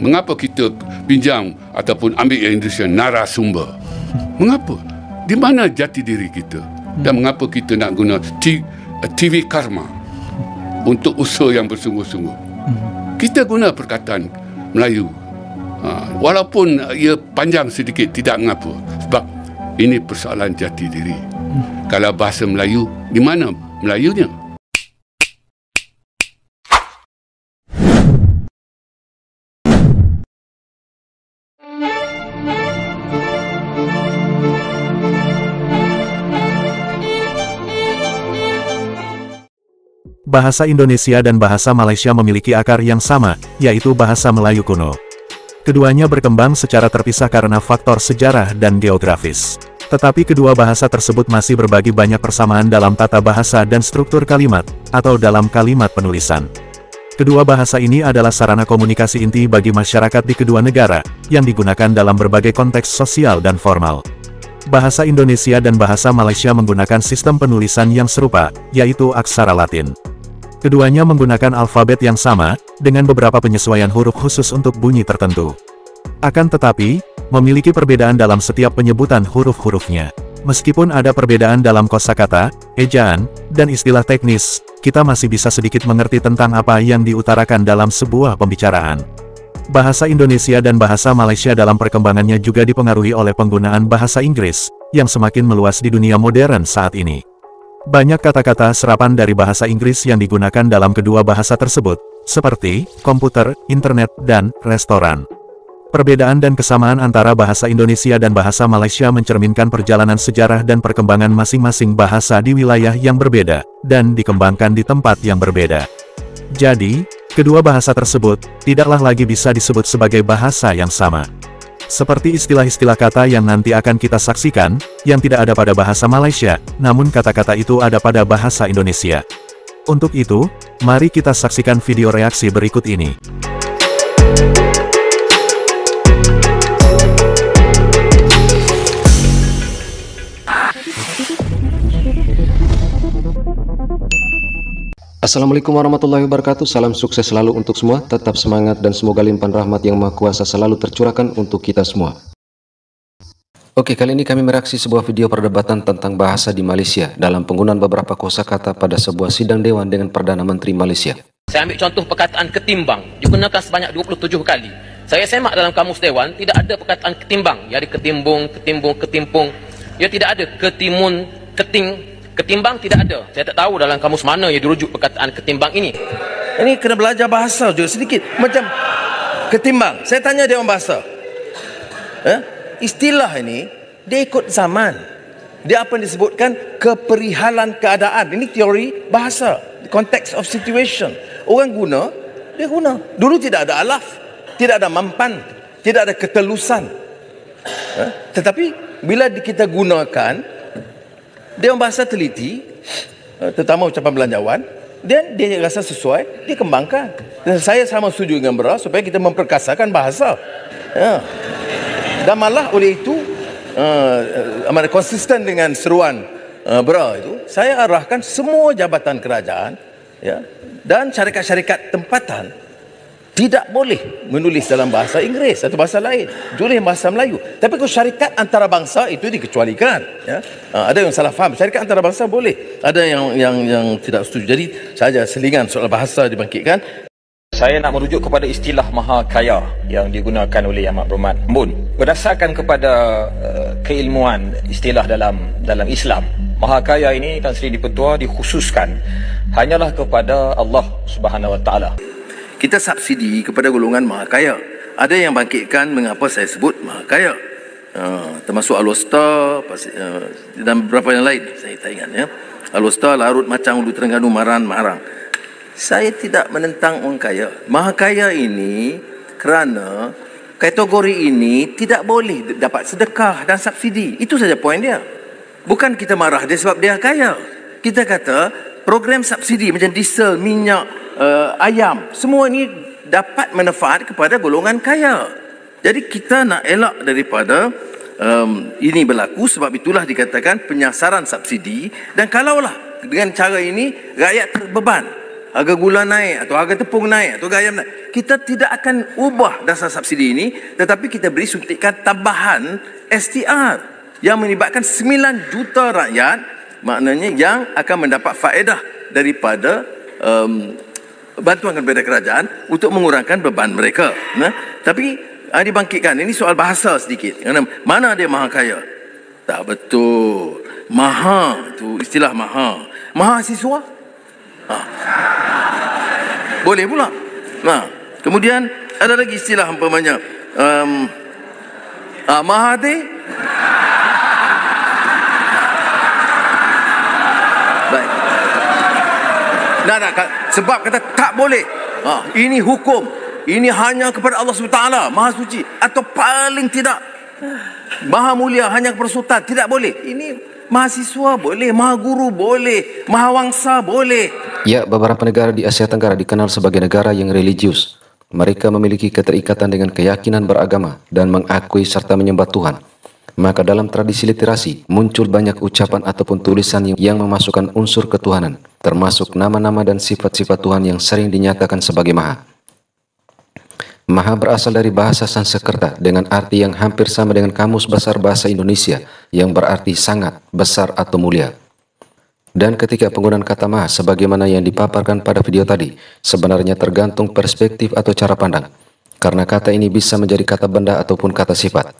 Mengapa kita pinjam ataupun ambil yang Indonesia narasumber? Mengapa? Di mana jati diri kita? Dan mengapa kita nak guna TV Karma untuk usaha yang bersungguh-sungguh? Kita guna perkataan Melayu. Walaupun ia panjang sedikit, tidak mengapa. Sebab ini persoalan jati diri. Kalau bahasa Melayu, di mana Melayunya? Bahasa Indonesia dan bahasa Malaysia memiliki akar yang sama, yaitu bahasa Melayu kuno. Keduanya berkembang secara terpisah karena faktor sejarah dan geografis. Tetapi kedua bahasa tersebut masih berbagi banyak persamaan dalam tata bahasa dan struktur kalimat, atau dalam kalimat penulisan. Kedua bahasa ini adalah sarana komunikasi inti bagi masyarakat di kedua negara, yang digunakan dalam berbagai konteks sosial dan formal. Bahasa Indonesia dan bahasa Malaysia menggunakan sistem penulisan yang serupa, yaitu aksara Latin. Keduanya menggunakan alfabet yang sama, dengan beberapa penyesuaian huruf khusus untuk bunyi tertentu. Akan tetapi, memiliki perbedaan dalam setiap penyebutan huruf-hurufnya. Meskipun ada perbedaan dalam kosakata, ejaan, dan istilah teknis, kita masih bisa sedikit mengerti tentang apa yang diutarakan dalam sebuah pembicaraan. Bahasa Indonesia dan bahasa Malaysia dalam perkembangannya juga dipengaruhi oleh penggunaan bahasa Inggris, yang semakin meluas di dunia modern saat ini. Banyak kata-kata serapan dari bahasa Inggris yang digunakan dalam kedua bahasa tersebut, seperti komputer, internet, dan restoran. Perbedaan dan kesamaan antara bahasa Indonesia dan bahasa Malaysia mencerminkan perjalanan sejarah dan perkembangan masing-masing bahasa di wilayah yang berbeda, dan dikembangkan di tempat yang berbeda. Jadi, kedua bahasa tersebut tidaklah lagi bisa disebut sebagai bahasa yang sama. Seperti istilah-istilah kata yang nanti akan kita saksikan, yang tidak ada pada bahasa Malaysia, namun kata-kata itu ada pada bahasa Indonesia. Untuk itu, mari kita saksikan video reaksi berikut ini. Assalamualaikum warahmatullahi wabarakatuh. Salam sukses selalu untuk semua. Tetap semangat dan semoga limpahan rahmat yang Maha Kuasa selalu tercurahkan untuk kita semua. Oke, kali ini kami mereaksi sebuah video perdebatan tentang bahasa di Malaysia dalam penggunaan beberapa kosakata pada sebuah sidang dewan dengan Perdana Menteri Malaysia. Saya ambil contoh perkataan ketimbang, digunakan sebanyak 27 kali. Saya semak dalam kamus dewan, tidak ada perkataan ketimbang. Jadi ketimbung, ketimpung. Ya tidak ada ketimun, ketimbang tidak ada. Saya tak tahu dalam kamus mana yang dirujuk perkataan ketimbang ini. Ini kena belajar bahasa juga sedikit. Macam ketimbang. Saya tanya dia orang bahasa. Istilah ini, dia ikut zaman. Dia apa yang disebutkan keperihalan keadaan. Ini teori bahasa. Context of situation. Orang guna, dia guna. Dulu tidak ada alaf. Tidak ada mampan. Tidak ada ketelusan. Tetapi, bila kita gunakan, dia orang bahasa teliti, terutama ucapan belanjawan, dan dia rasa sesuai, dia kembangkan. Dan saya sama setuju dengan Bra supaya kita memperkasakan bahasa. Dan malah oleh itu, konsisten dengan seruan Bra itu, saya arahkan semua jabatan kerajaan dan syarikat-syarikat tempatan tidak boleh menulis dalam bahasa Inggeris atau bahasa lain, tulis bahasa Melayu. Tapi kalau syarikat antarabangsa itu dikecualikan. Ada yang salah faham. Syarikat antarabangsa boleh. Ada yang tidak setuju. Jadi saja selingan soal bahasa dibangkitkan. Saya nak merujuk kepada istilah maha kaya yang digunakan oleh Amat Berhormat Mun. Berdasarkan kepada keilmuan istilah dalam Islam, maha kaya ini Tan Sri Dipertua dikhususkan hanyalah kepada Allah Subhanahu Wa Taala. Kita subsidi kepada golongan maha kaya. Ada yang bangkitkan mengapa saya sebut maha kaya. Termasuk Al-Wusta dan beberapa yang lain. Saya tak ingat. Al-Wusta, Larut, Macang, Ulu Terengganu, Maran, Marang. Saya tidak menentang orang kaya. Maha kaya ini kerana kategori ini tidak boleh dapat sedekah dan subsidi. Itu saja poin dia. Bukan kita marah dia sebab dia kaya. Kita kata program subsidi macam diesel, minyak, ayam, semua ini dapat manfaat kepada golongan kaya. Jadi kita nak elak daripada ini berlaku, sebab itulah dikatakan penyasaran subsidi. Dan kalaulah dengan cara ini rakyat terbeban, harga gula naik, atau harga tepung naik, atau harga ayam naik, kita tidak akan ubah dasar subsidi ini, tetapi kita beri suntikan tambahan STR yang melibatkan 9 juta rakyat, maknanya yang akan mendapat faedah daripada bantuan daripada kerajaan untuk mengurangkan beban mereka. Tapi dibangkitkan, ini soal bahasa sedikit. Mana dia maha kaya? Tak betul. Maha tu istilah maha. Mahasiswa? Boleh pula. Kemudian ada lagi istilah umpamanya Mahathir. Baik. Sebab kata tak boleh. Ini hukum. Ini hanya kepada Allah SWT, Maha Suci, atau paling tidak Maha Mulia, hanya kepada Sultan. Tidak boleh. Ini mahasiswa boleh, maha guru boleh, maha wangsa boleh. Ya, beberapa negara di Asia Tenggara dikenal sebagai negara yang religius. Mereka memiliki keterikatan dengan keyakinan beragama dan mengakui serta menyembah Tuhan. Maka dalam tradisi literasi muncul banyak ucapan ataupun tulisan yang memasukkan unsur ketuhanan, termasuk nama-nama dan sifat-sifat Tuhan yang sering dinyatakan sebagai maha. Maha berasal dari bahasa Sanskerta dengan arti yang hampir sama dengan Kamus Besar Bahasa Indonesia yang berarti sangat, besar atau mulia. Dan ketika penggunaan kata maha sebagaimana yang dipaparkan pada video tadi, sebenarnya tergantung perspektif atau cara pandang. Karena kata ini bisa menjadi kata benda ataupun kata sifat.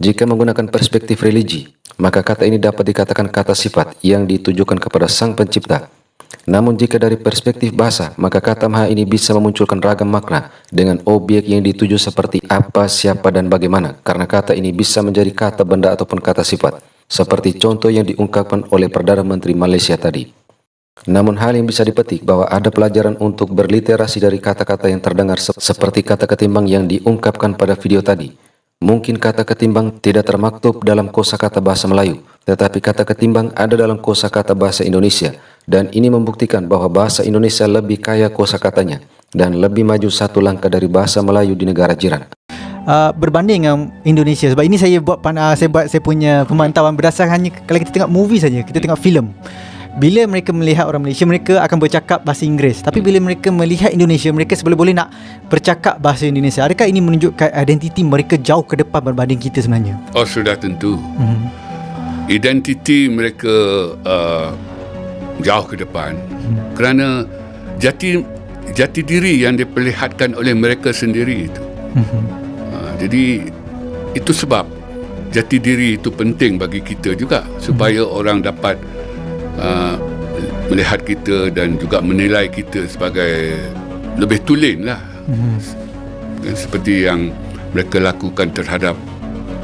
Jika menggunakan perspektif religi, maka kata ini dapat dikatakan kata sifat yang ditujukan kepada Sang Pencipta. Namun jika dari perspektif bahasa, maka kata maha ini bisa memunculkan ragam makna dengan objek yang dituju seperti apa, siapa, dan bagaimana. Karena kata ini bisa menjadi kata benda ataupun kata sifat, seperti contoh yang diungkapkan oleh Perdana Menteri Malaysia tadi. Namun hal yang bisa dipetik bahwa ada pelajaran untuk berliterasi dari kata-kata yang terdengar seperti kata ketimbang yang diungkapkan pada video tadi. Mungkin kata ketimbang tidak termaktub dalam kosakata bahasa Melayu, tetapi kata ketimbang ada dalam kosakata bahasa Indonesia, dan ini membuktikan bahwa bahasa Indonesia lebih kaya kosakatanya dan lebih maju satu langkah dari bahasa Melayu di negara jiran. Berbanding dengan Indonesia, sebab ini saya buat saya punya pemantauan berdasarkan kalau kita tengok movie saja, kita tengok filem. Bila mereka melihat orang Malaysia, mereka akan bercakap bahasa Inggeris. Tapi bila mereka melihat Indonesia, mereka boleh nak bercakap bahasa Indonesia. Adakah ini menunjukkan identiti mereka jauh ke depan berbanding kita sebenarnya? Oh, sudah tentu. Identiti mereka jauh ke depan. Kerana jati diri yang diperlihatkan oleh mereka sendiri itu. Jadi itu sebab jati diri itu penting bagi kita juga, supaya orang dapat melihat kita dan juga menilai kita sebagai lebih tulen lah. Seperti yang mereka lakukan terhadap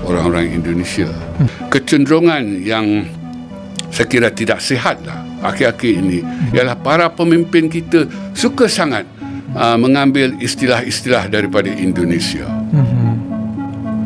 orang-orang Indonesia. Kecenderungan yang saya kira tidak sihat lah akhir-akhir ini ialah para pemimpin kita suka sangat mengambil istilah-istilah daripada Indonesia.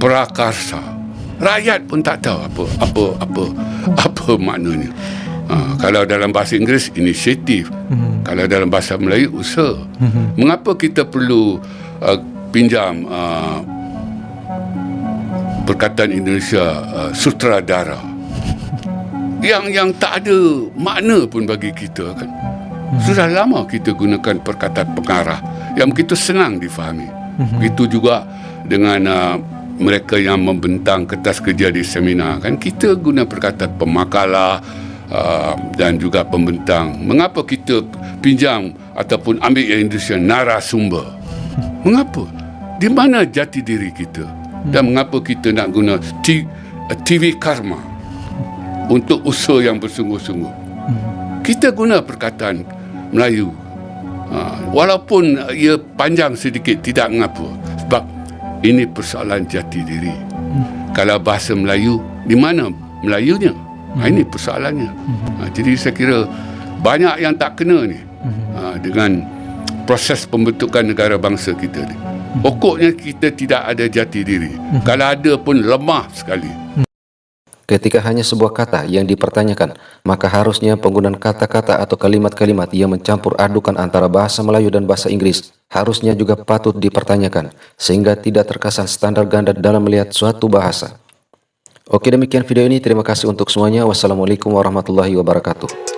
Prakarsa. Rakyat pun tak tahu apa maknanya. Kalau dalam bahasa Inggeris, inisiatif. Kalau dalam bahasa Melayu, usaha. Mengapa kita perlu pinjam perkataan Indonesia sutradara yang tak ada makna pun bagi kita kan. Sudah lama kita gunakan perkataan pengarah yang begitu senang difahami. Begitu juga dengan mereka yang membentang kertas kerja di seminar kan, kita guna perkataan pemakalah dan juga pembentang. Mengapa kita pinjam ataupun ambil yang Indonesia narasumber? Mengapa? Di mana jati diri kita? Dan mengapa kita nak guna TV Karma untuk usaha yang bersungguh-sungguh? Kita guna perkataan Melayu, walaupun ia panjang sedikit, tidak mengapa, sebab ini persoalan jati diri. Kalau bahasa Melayu, di mana Melayunya? Ini persoalannya. Jadi saya kira banyak yang tak kena ni dengan proses pembentukan negara bangsa kita ni. Pokoknya kita tidak ada jati diri. Kalau ada pun lemah sekali. Ketika hanya sebuah kata yang dipertanyakan, maka harusnya penggunaan kata-kata atau kalimat-kalimat yang mencampur adukan antara bahasa Melayu dan bahasa Inggris harusnya juga patut dipertanyakan, sehingga tidak terkesan standar ganda dalam melihat suatu bahasa. Oke, demikian video ini. Terima kasih untuk semuanya. Wassalamualaikum warahmatullahi wabarakatuh.